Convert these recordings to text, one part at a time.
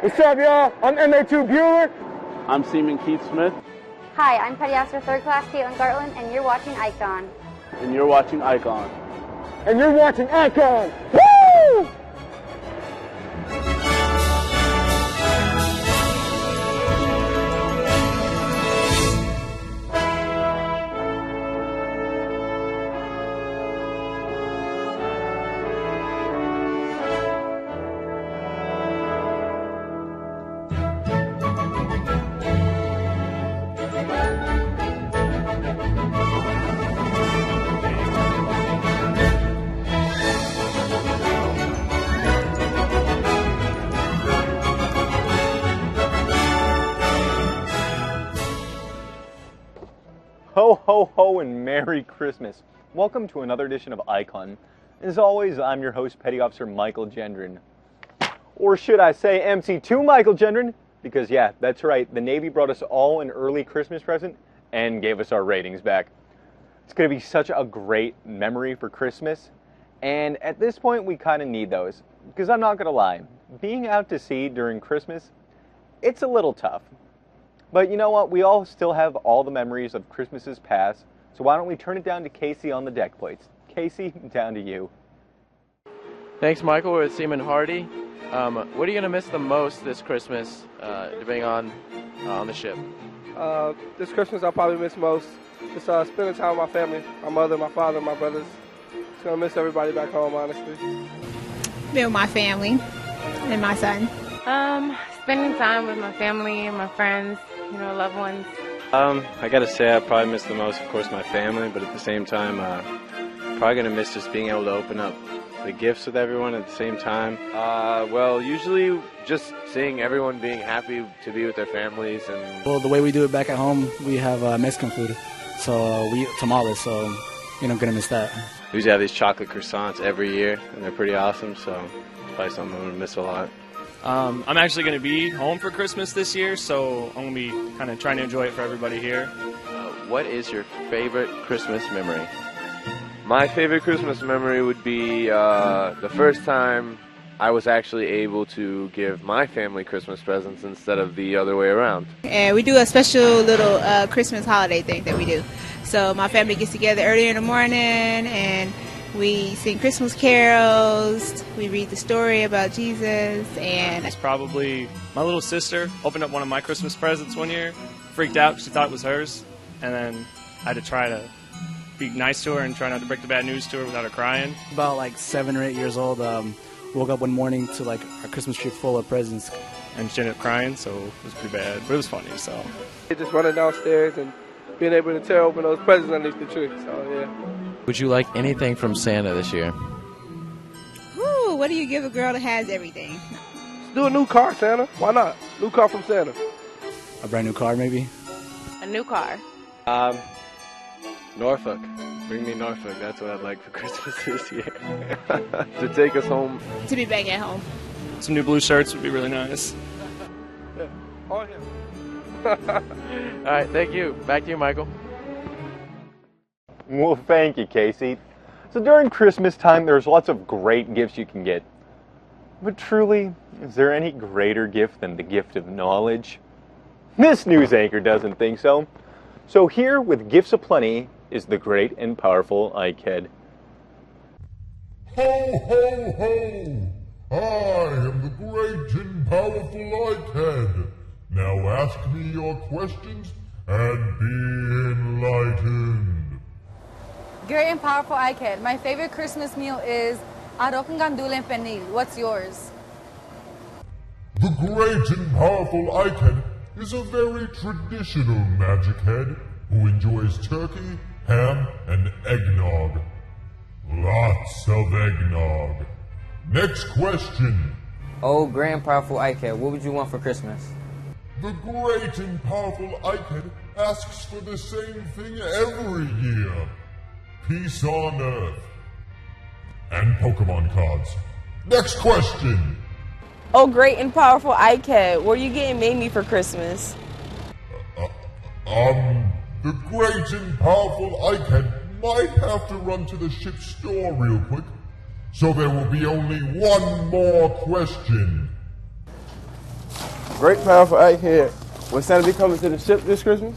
What's up, y'all? I'm MA2 Bueller. I'm Seaman Keith Smith. Hi, I'm Petty Officer 3rd Class Caitlin Gartland, and you're watching IKE ON. And you're watching IKE ON. And you're watching IKE ON. Woo! Ho, ho, ho, and Merry Christmas. Welcome to another edition of IKE ON. As always, I'm your host, Petty Officer Michael Gendron. Or should I say MC2 Michael Gendron? Because yeah, that's right, the Navy brought us all an early Christmas present and gave us our ratings back. It's going to be such a great memory for Christmas, and at this point we kind of need those. Because I'm not going to lie, being out to sea during Christmas, it's a little tough. But you know what? We all still have all the memories of Christmases past, so why don't we turn it down to Casey on the deck plates. Casey, down to you. Thanks, Michael. We're with Seaman Hardy. What are you going to miss the most this Christmas, being on the ship? This Christmas I'll probably miss most just spending time with my family, my mother, my father, my brothers. Just going to miss everybody back home, honestly. Being with my family and my son. Spending time with my family and my friends, loved ones. I gotta say I probably miss the most, of course, my family, but at the same time, probably gonna miss just being able to open up the gifts with everyone at the same time. Well, usually just seeing everyone being happy to be with their families. And well, the way we do it back at home, we have Mexican food, so we eat tamales, so gonna miss that. We usually have these chocolate croissants every year, and they're pretty awesome, so it's probably something I'm gonna miss a lot. I'm actually going to be home for Christmas this year, so I'm going to be kind of trying to enjoy it for everybody here. What is your favorite Christmas memory? My favorite Christmas memory would be the first time I was actually able to give my family Christmas presents instead of the other way around. And we do a special little Christmas holiday thing that we do. So my family gets together early in the morning and we sing Christmas carols, we read the story about Jesus, and it's probably my little sister opened up one of my Christmas presents one year, freaked out because she thought it was hers, and then I had to try to be nice to her and try not to break the bad news to her without her crying. About like 7 or 8 years old, woke up one morning to like our Christmas tree full of presents. And she ended up crying, so it was pretty bad, but it was funny, so. Just running downstairs and being able to tear open those presents underneath the tree, so yeah. Would you like anything from Santa this year? Ooh, what do you give a girl that has everything? Let's do a new car, Santa. Why not? New car from Santa. A brand new car, maybe? A new car. Norfolk. Bring me Norfolk. That's what I'd like for Christmas this year. To take us home. To be back at home. Some new blue shirts would be really nice. Yeah, all him. All right, thank you. Back to you, Michael. Well, thank you, Casey. So during Christmas time, there's lots of great gifts you can get. But truly, is there any greater gift than the gift of knowledge? This news anchor doesn't think so. So here, with gifts aplenty, is the great and powerful IKE. Ho, ho, ho! I am the great and powerful IKE. Now ask me your questions and be enlightened. Great and powerful IKE. My favorite Christmas meal is arroz con gandula and pernil. What's yours? The great and powerful IKE is a very traditional magic head who enjoys turkey, ham, and eggnog. Lots of eggnog. Next question. Oh, great and powerful IKE, what would you want for Christmas? The great and powerful IKE asks for the same thing every year. Peace on Earth. And Pokemon cards. Next question. Oh, great and powerful IKE, what are you getting Mamie for Christmas? The great and powerful IKE might have to run to the ship's store real quick, so there will be only one more question. Great, powerful Ike here. Will Santa be coming to the ship this Christmas?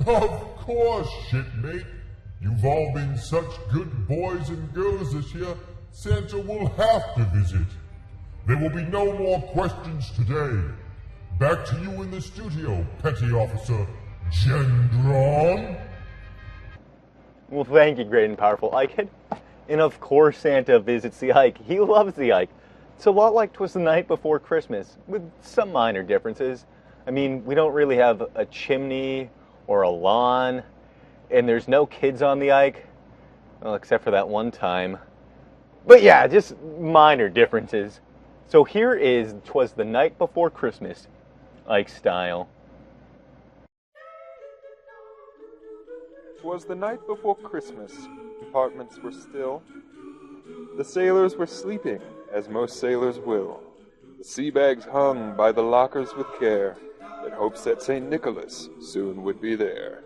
Of course, shipmate. You've all been such good boys and girls this year, Santa will have to visit. There will be no more questions today. Back to you in the studio, Petty Officer Gendron. Well, thank you, great and powerful Ike. And of course Santa visits the Ike. He loves the Ike. It's a lot like 'Twas the Night Before Christmas, with some minor differences. I mean, we don't really have a chimney or a lawn, and there's no kids on the Ike, well, except for that one time. But yeah, just minor differences. So here is 'Twas the Night Before Christmas, Ike style. 'Twas the night before Christmas. Compartments were still. The sailors were sleeping, as most sailors will. The sea bags hung by the lockers with care, in hopes that St. Nicholas soon would be there.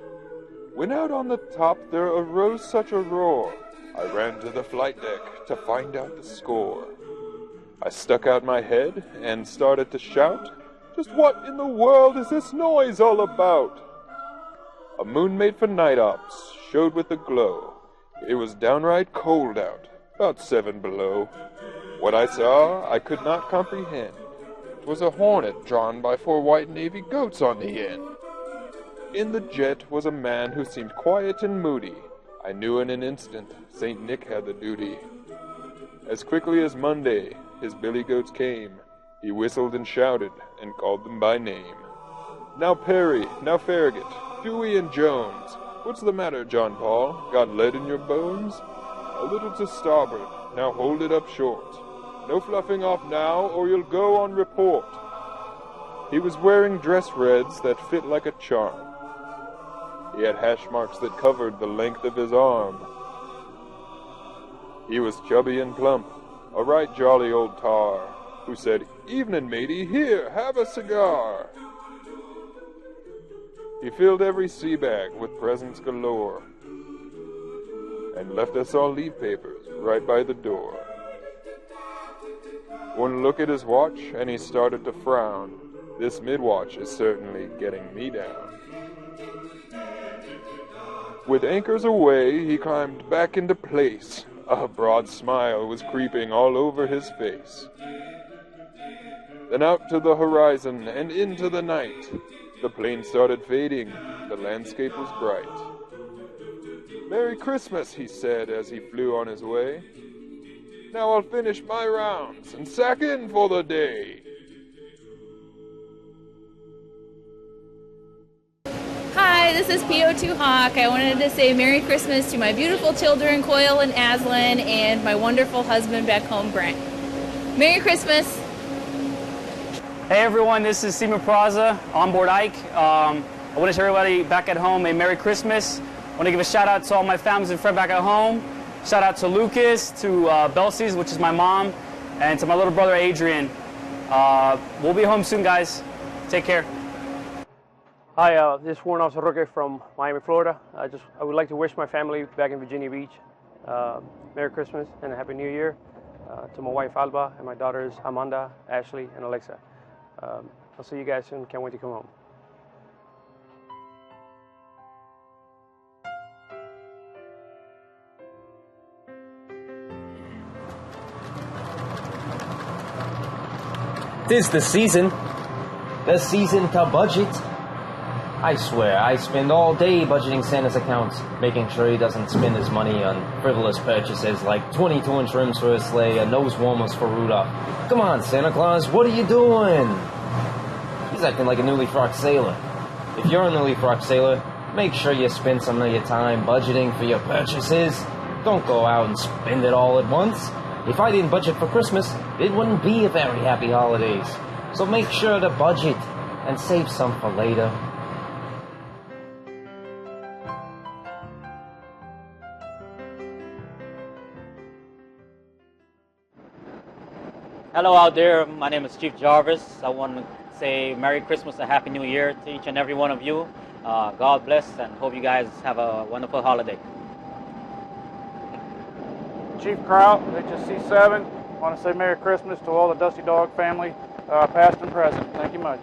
When out on the top there arose such a roar, I ran to the flight deck to find out the score. I stuck out my head and started to shout, just what in the world is this noise all about? A moon made for night ops showed with a glow. It was downright cold out, about 7 below. What I saw I could not comprehend. 'Twas a hornet drawn by 4 white navy goats on the end. In the jet was a man who seemed quiet and moody. I knew in an instant St. Nick had the duty. As quickly as Monday, his billy goats came. He whistled and shouted and called them by name. Now Perry, now Farragut, Dewey and Jones. What's the matter, John Paul? Got lead in your bones? A little to starboard, now hold it up short. No fluffing off now, or you'll go on report. He was wearing dress reds that fit like a charm. He had hash marks that covered the length of his arm. He was chubby and plump, a right jolly old tar, who said, "Evening, matey, here, have a cigar." He filled every sea bag with presents galore, and left us all leave papers right by the door. One look at his watch, and he started to frown. This mid-watch is certainly getting me down. With anchors away, he climbed back into place. A broad smile was creeping all over his face. Then out to the horizon and into the night. The plane started fading. The landscape was bright. "Merry Christmas," he said as he flew on his way. "Now I'll finish my rounds and sack in for the day." Hi, this is PO2 Hawk. I wanted to say Merry Christmas to my beautiful children, Coyle and Aslan, and my wonderful husband back home, Brent. Merry Christmas. Hey everyone, this is Seaman Praza, on board Ike. I want to wish everybody back at home a Merry Christmas. I want to give a shout out to all my families and friends back at home. Shout out to Lucas, to Belsies, which is my mom, and to my little brother Adrian. We'll be home soon, guys. Take care. Hi, this is Warrant Officer Roque from Miami, Florida. I would like to wish my family back in Virginia Beach Merry Christmas and a Happy New Year. To my wife Alba and my daughters Amanda, Ashley, and Alexa. I'll see you guys soon. Can't wait to come home. Tis the season to budget. I swear, I spend all day budgeting Santa's accounts, making sure he doesn't spend his money on frivolous purchases like 22-inch rims for his sleigh and nose warmers for Rudolph. Come on, Santa Claus, what are you doing? He's acting like a newly frocked sailor. If you're a newly frocked sailor, make sure you spend some of your time budgeting for your purchases. Don't go out and spend it all at once. If I didn't budget for Christmas, it wouldn't be a very happy holidays. So make sure to budget and save some for later. Hello out there, my name is Chief Jarvis. I want to say Merry Christmas and Happy New Year to each and every one of you. God bless and hope you guys have a wonderful holiday. Chief Kraut, HSC 7. I want to say Merry Christmas to all the Dusty Dog family. Past and present. Thank you much.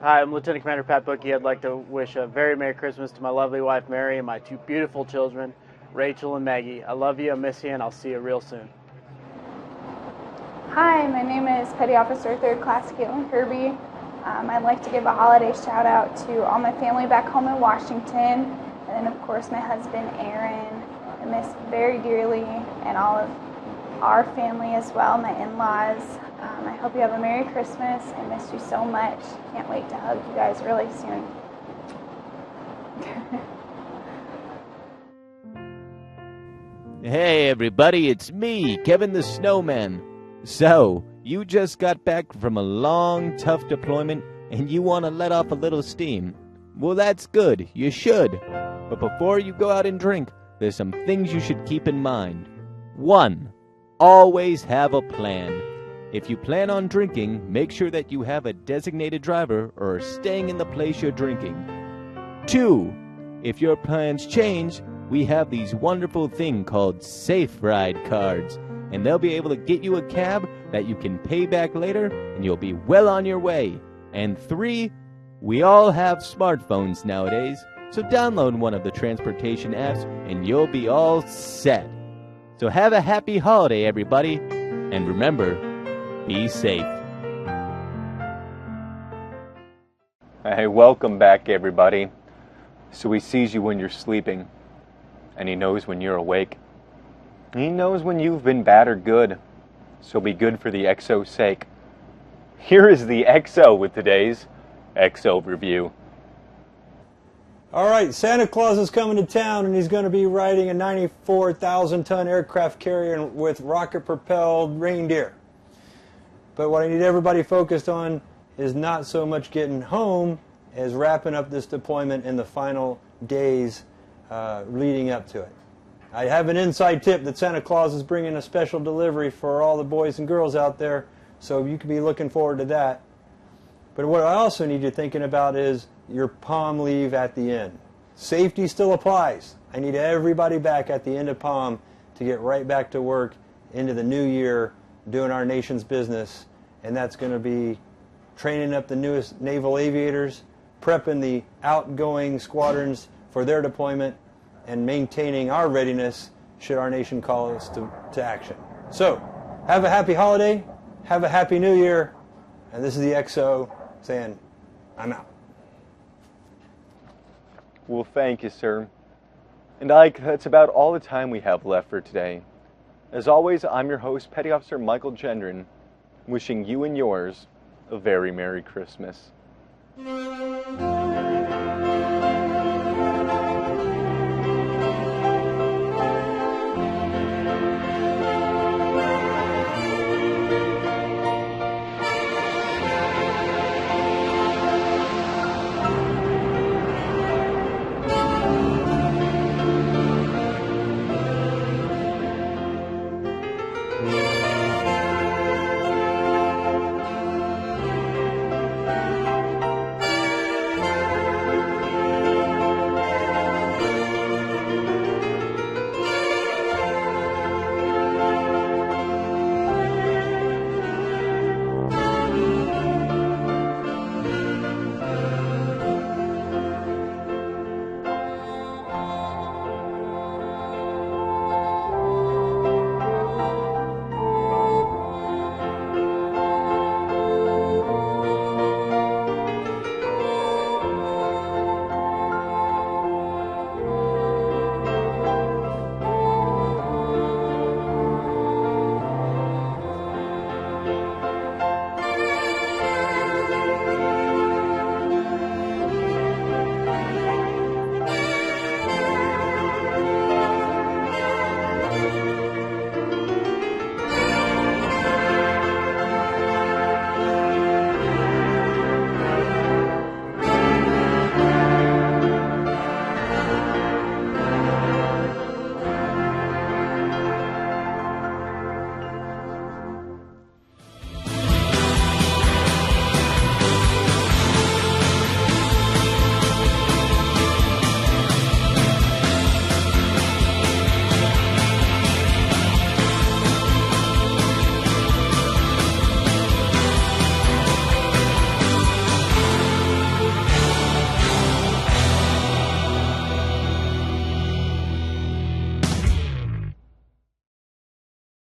Hi, I'm Lieutenant Commander Pat Bookie. I'd like to wish a very Merry Christmas to my lovely wife, Mary, and my two beautiful children, Rachel and Maggie. I love you, I miss you, and I'll see you real soon. Hi, my name is Petty Officer 3rd Class Caitlin Kirby. I'd like to give a holiday shout out to all my family back home in Washington, and then of course my husband Aaron. I miss very dearly, and all of our family as well, my in-laws. I hope you have a Merry Christmas. I miss you so much. Can't wait to hug you guys really soon. Hey everybody, it's me, Kevin the Snowman. So, you just got back from a long, tough deployment and you want to let off a little steam. Well, that's good, you should. But before you go out and drink, there's some things you should keep in mind. 1. Always have a plan. If you plan on drinking, make sure that you have a designated driver or are staying in the place you're drinking. 2. If your plans change, we have these wonderful thing called Safe Ride cards, and they'll be able to get you a cab that you can pay back later, and you'll be well on your way. And 3, we all have smartphones nowadays, so download one of the transportation apps and you'll be all set. So have a happy holiday, everybody, and remember, be safe. Hey, welcome back, everybody. So he sees you when you're sleeping, and he knows when you're awake. He knows when you've been bad or good, so be good for the XO's sake. Here is the XO with today's XO review. All right, Santa Claus is coming to town, and he's going to be riding a 94,000-ton aircraft carrier with rocket-propelled reindeer. But what I need everybody focused on is not so much getting home as wrapping up this deployment in the final days leading up to it. I have an inside tip that Santa Claus is bringing a special delivery for all the boys and girls out there, so you can be looking forward to that. But what I also need you thinking about is your palm leave at the end. Safety still applies. I need everybody back at the end of palm to get right back to work into the new year doing our nation's business, and that's going to be training up the newest naval aviators, prepping the outgoing squadrons for their deployment, and maintaining our readiness should our nation call us to action. So, have a happy holiday, have a happy new year, and this is the XO saying, I'm out. Well, thank you, sir. And Ike, that's about all the time we have left for today. As always, I'm your host, Petty Officer Michael Gendron, wishing you and yours a very Merry Christmas.